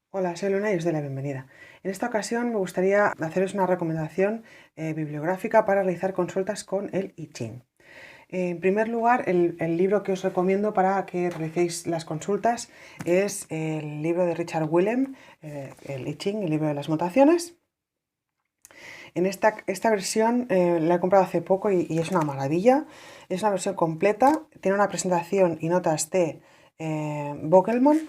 Hola, soy Luna y os doy la bienvenida. En esta ocasión me gustaría haceros una recomendación bibliográfica para realizar consultas con el I Ching. En primer lugar, el libro que os recomiendo para que realicéis las consultas es el libro de Richard Willem, el I Ching, el libro de las mutaciones. En esta versión la he comprado hace poco y es una maravilla. Es una versión completa, tiene una presentación y notas de Bogelman,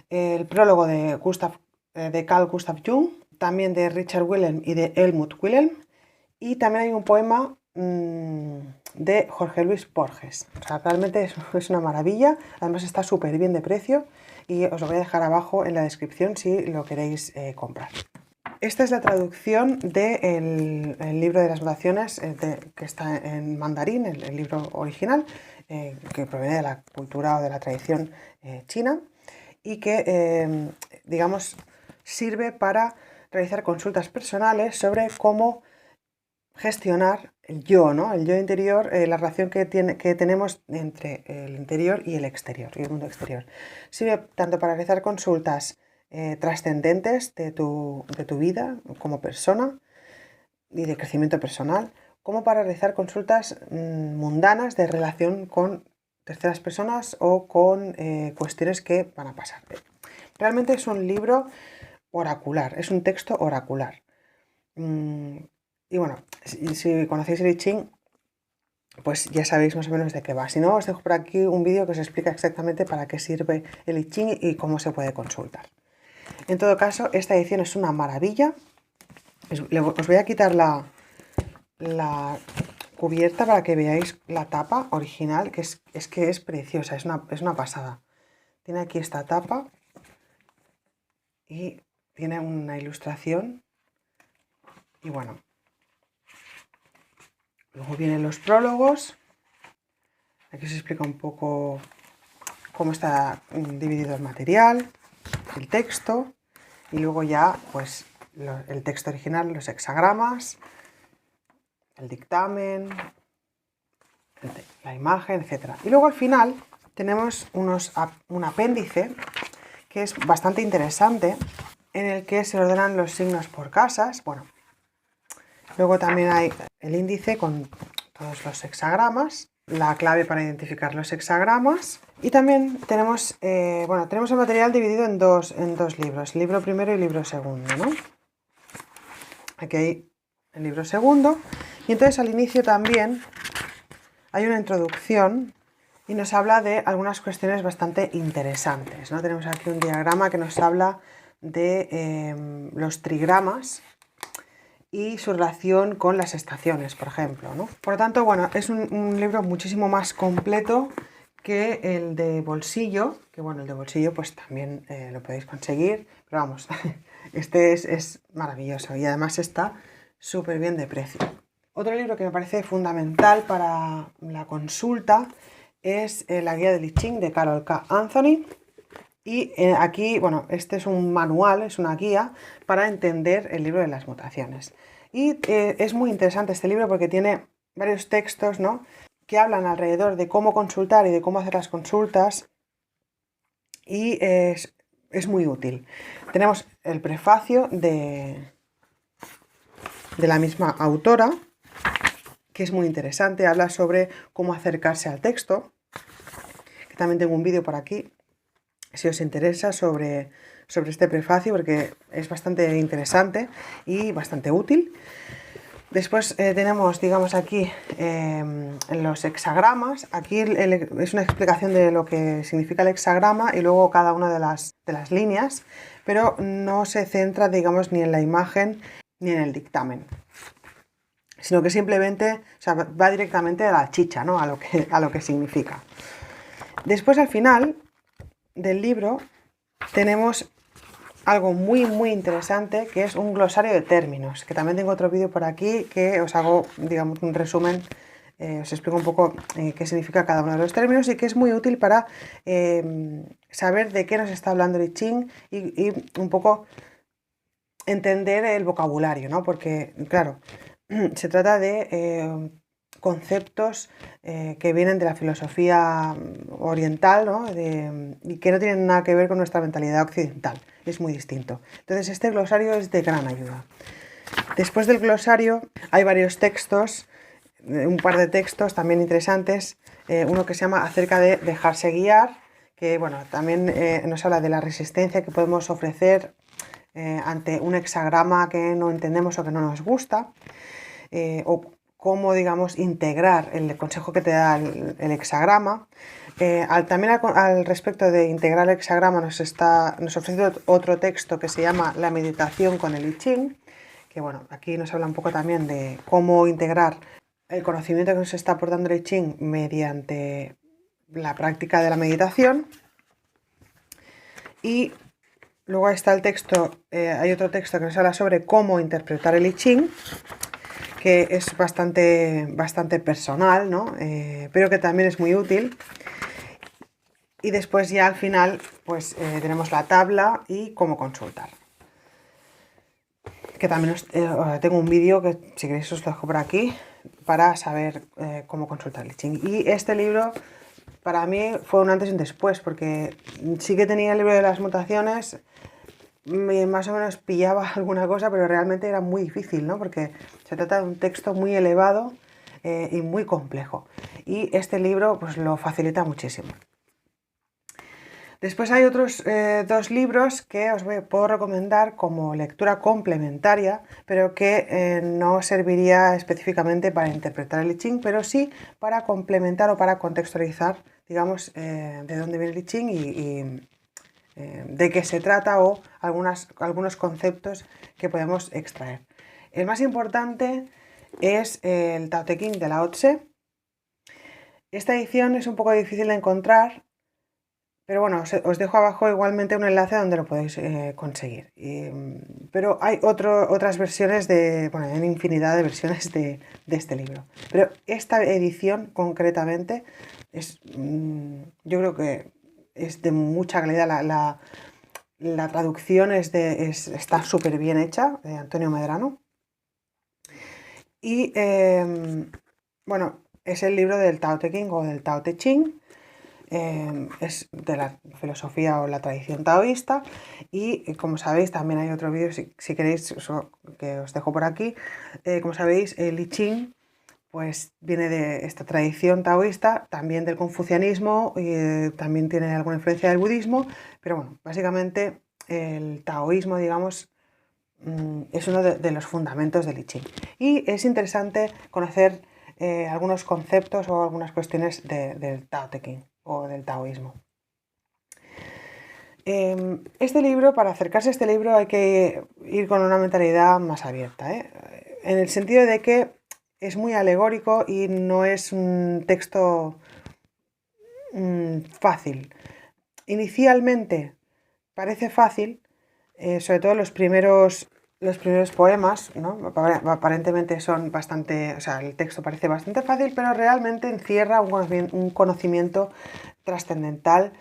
el prólogo de Carl Gustav Jung, también de Richard Willem y de Helmut Willem, y también hay un poema de Jorge Luis Borges. O sea, realmente es una maravilla, además está súper bien de precio y os lo voy a dejar abajo en la descripción si lo queréis comprar. Esta es la traducción del libro de las mutaciones que está en mandarín, el libro original, que proviene de la cultura o de la tradición china y que, digamos, sirve para realizar consultas personales sobre cómo gestionar el yo, ¿no? El yo interior, la relación que tenemos entre el interior y el exterior, y el mundo exterior. Sirve tanto para realizar consultas trascendentes de tu vida como persona y de crecimiento personal, como para realizar consultas mundanas de relación con terceras personas o con cuestiones que van a pasar. Realmente es un libro oracular, es un texto oracular. Y bueno, si conocéis el I Ching, pues ya sabéis más o menos de qué va. Si no, os dejo por aquí un vídeo que os explica exactamente para qué sirve el I Ching y cómo se puede consultar. En todo caso, esta edición es una maravilla. Os voy a quitar la cubierta para que veáis la tapa original, que es preciosa, es una pasada. Tiene aquí esta tapa y tiene una ilustración. Y bueno, luego vienen los prólogos. Aquí se explica un poco cómo está dividido el material, el texto y luego ya pues el texto original, los hexagramas, el dictamen, la imagen, etc. Y luego al final tenemos un apéndice que es bastante interesante en el que se ordenan los signos por casas. Bueno, luego también hay el índice con todos los hexagramas, la clave para identificar los hexagramas y también tenemos, tenemos el material dividido en dos libros, libro primero y libro segundo, ¿no? Aquí hay el libro segundo y entonces al inicio también hay una introducción y nos habla de algunas cuestiones bastante interesantes, ¿no? Tenemos aquí un diagrama que nos habla de los trigramas y su relación con las estaciones, por ejemplo, ¿no? Por lo tanto, bueno, es un libro muchísimo más completo que el de bolsillo, que bueno, el de bolsillo pues también lo podéis conseguir, pero vamos, este es maravilloso y además está súper bien de precio. Otro libro que me parece fundamental para la consulta es la guía del I Ching de Carol K. Anthony. Y aquí, bueno, este es un manual, es una guía para entender el libro de las mutaciones. Y es muy interesante este libro porque tiene varios textos, ¿no?, que hablan alrededor de cómo consultar y de cómo hacer las consultas y es muy útil. Tenemos el prefacio de la misma autora, que es muy interesante, habla sobre cómo acercarse al texto, que también tengo un vídeo por aquí si os interesa sobre este prefacio, porque es bastante interesante y bastante útil. Después tenemos, digamos, aquí los hexagramas. Aquí es una explicación de lo que significa el hexagrama y luego cada una de las líneas, pero no se centra, digamos, ni en la imagen ni en el dictamen, sino que simplemente, o sea, va directamente a la chicha, ¿no?, a lo que significa. Después, al final del libro, tenemos algo muy interesante, que es un glosario de términos, que también tengo otro vídeo por aquí que os hago, digamos, un resumen, os explico un poco qué significa cada uno de los términos y que es muy útil para saber de qué nos está hablando el I Ching y un poco entender el vocabulario, ¿no? Porque, claro, se trata de conceptos que vienen de la filosofía oriental, ¿no?, y que no tienen nada que ver con nuestra mentalidad occidental. es muy distinto. Entonces este glosario es de gran ayuda. Después del glosario hay varios textos, un par de textos también interesantes, uno que se llama Acerca de dejarse guiar, que bueno, también nos habla de la resistencia que podemos ofrecer ante un hexagrama que no entendemos o que no nos gusta, o cómo, digamos, integrar el consejo que te da el hexagrama. También al respecto de integrar el hexagrama nos ofrece otro texto que se llama La meditación con el I Ching, que bueno, aquí nos habla un poco también de cómo integrar el conocimiento que nos está aportando el I Ching mediante la práctica de la meditación. Y luego está el texto, hay otro texto que nos habla sobre cómo interpretar el I Ching, que es bastante personal, ¿no? Pero que también es muy útil. Y después ya al final pues tenemos la tabla y cómo consultar. Que también tengo un vídeo que si queréis os lo dejo por aquí para saber cómo consultar el I Ching. Y este libro para mí fue un antes y un después, porque sí que tenía el libro de las mutaciones, más o menos pillaba alguna cosa, pero realmente era muy difícil, ¿no? Porque se trata de un texto muy elevado y muy complejo. Y este libro pues lo facilita muchísimo. Después hay otros dos libros que puedo recomendar como lectura complementaria, pero que no serviría específicamente para interpretar el I Ching, pero sí para complementar o para contextualizar, digamos, de dónde viene el I Ching y de qué se trata o algunos conceptos que podemos extraer. El más importante es el Tao Te Ching de Lao Tse. Esta edición es un poco difícil de encontrar, pero bueno, os dejo abajo igualmente un enlace donde lo podéis conseguir. Pero hay otras versiones hay infinidad de versiones de este libro. Pero esta edición concretamente yo creo que es de mucha calidad. La traducción está súper bien hecha, de Antonio Medrano. Y bueno, es el libro del Tao Te Ching o del Tao Te Ching. Es de la filosofía o la tradición taoísta y como sabéis también hay otro vídeo si queréis que os dejo por aquí. Como sabéis el I Ching pues viene de esta tradición taoísta, también del confucianismo y también tiene alguna influencia del budismo, pero bueno, básicamente el taoísmo, digamos, es uno de los fundamentos del I Ching y es interesante conocer algunos conceptos o algunas cuestiones del Tao Te Ching o del taoísmo. Este libro, para acercarse a este libro hay que ir con una mentalidad más abierta, en el sentido de que es muy alegórico y no es un texto fácil. Inicialmente parece fácil, sobre todo los primeros poemas, ¿no? Aparentemente son bastante, o sea, el texto parece bastante fácil, pero realmente encierra un conocimiento trascendental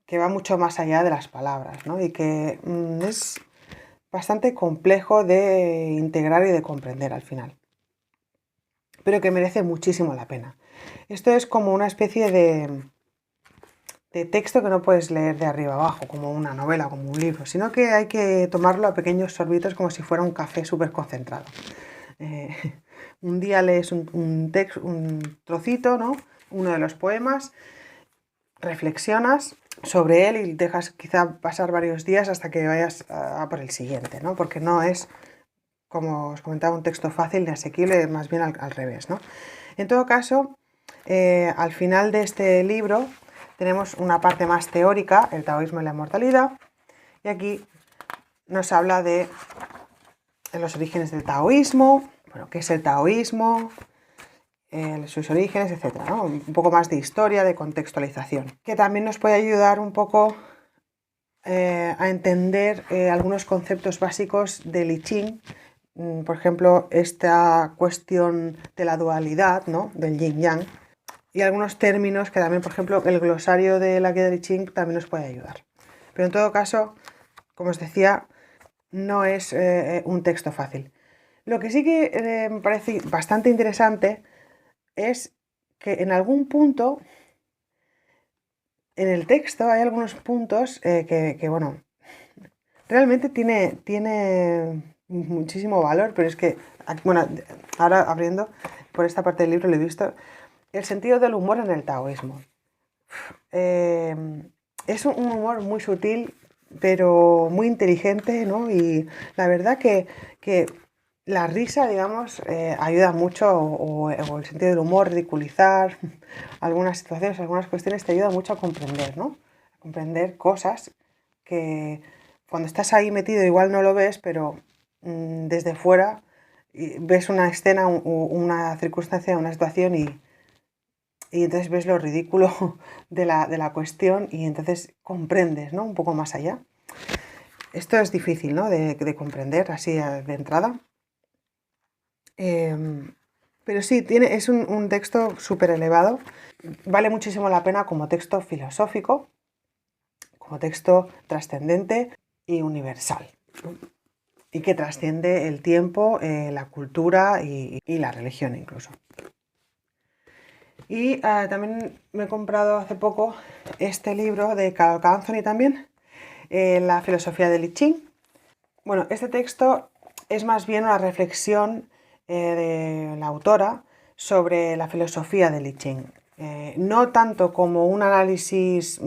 que va mucho más allá de las palabras, ¿no? Y que es bastante complejo de integrar y de comprender al final, pero que merece muchísimo la pena. Esto es como una especie de texto que no puedes leer de arriba abajo, como una novela, como un libro, sino que hay que tomarlo a pequeños sorbitos como si fuera un café súper concentrado. Un día lees un trocito, ¿no? Uno de los poemas, reflexionas sobre él y dejas quizá pasar varios días hasta que vayas a por el siguiente, ¿no? Porque no es, como os comentaba, un texto fácil ni asequible, más bien al revés, ¿no? En todo caso, al final de este libro tenemos una parte más teórica, el taoísmo y la inmortalidad, y aquí nos habla de los orígenes del taoísmo, bueno, qué es el taoísmo, sus orígenes, etc., ¿no? Un poco más de historia, de contextualización, que también nos puede ayudar un poco a entender algunos conceptos básicos del I Ching, por ejemplo, esta cuestión de la dualidad, ¿no? Del yin yang, y algunos términos que también, por ejemplo, el glosario de la guía del I Ching también nos puede ayudar. Pero en todo caso, como os decía, no es un texto fácil. Lo que sí que me parece bastante interesante es que en algún punto, en el texto hay algunos puntos que bueno, Realmente tiene muchísimo valor, pero es que, bueno, ahora abriendo por esta parte del libro lo he visto, el sentido del humor en el taoísmo. Eh, es un humor muy sutil, pero muy inteligente, ¿no? Y la verdad que la risa, digamos, ayuda mucho, o el sentido del humor, ridiculizar algunas situaciones, algunas cuestiones, te ayuda mucho a comprender, ¿no? A comprender cosas que cuando estás ahí metido igual no lo ves, pero desde fuera ves una escena, una circunstancia, una situación y entonces ves lo ridículo de la cuestión y entonces comprendes, ¿no? Un poco más allá. Esto es difícil, ¿no? De comprender así de entrada. Pero sí, es un texto súper elevado. Vale muchísimo la pena como texto filosófico, como texto trascendente y universal, ¿no? Y que trasciende el tiempo, la cultura y la religión incluso. Y también me he comprado hace poco este libro de Carol Anthony también, La filosofía del I Ching. Bueno, este texto es más bien una reflexión de la autora sobre la filosofía del I Ching. No tanto como un análisis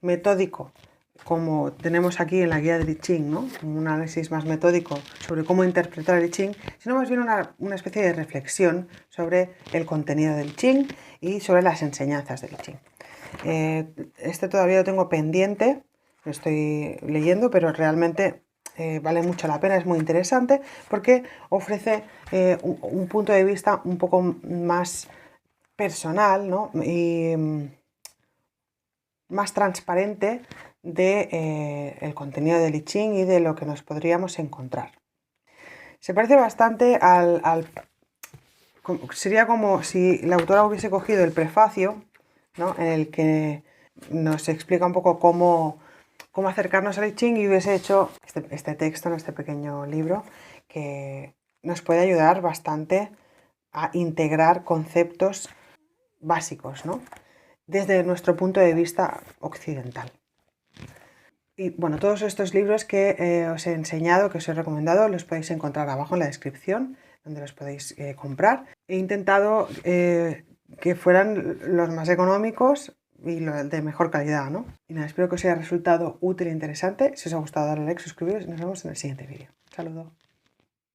metódico como tenemos aquí en la guía del I Ching, ¿no? Un análisis más metódico sobre cómo interpretar el I Ching, sino más bien una especie de reflexión sobre el contenido del I Ching y sobre las enseñanzas del I Ching. Este todavía lo tengo pendiente, lo estoy leyendo, pero realmente vale mucho la pena, es muy interesante porque ofrece un punto de vista un poco más personal, ¿no? Y más transparente de el contenido del I Ching y de lo que nos podríamos encontrar. Se parece bastante sería como si la autora hubiese cogido el prefacio, ¿no? En el que nos explica un poco cómo acercarnos al I Ching y hubiese hecho este texto, este pequeño libro, que nos puede ayudar bastante a integrar conceptos básicos, ¿no? Desde nuestro punto de vista occidental. Y bueno, todos estos libros que os he enseñado, que os he recomendado, los podéis encontrar abajo en la descripción, donde los podéis comprar. He intentado que fueran los más económicos y de mejor calidad, ¿no? Y nada, espero que os haya resultado útil e interesante. Si os ha gustado, darle like, suscribiros y nos vemos en el siguiente vídeo. Saludos.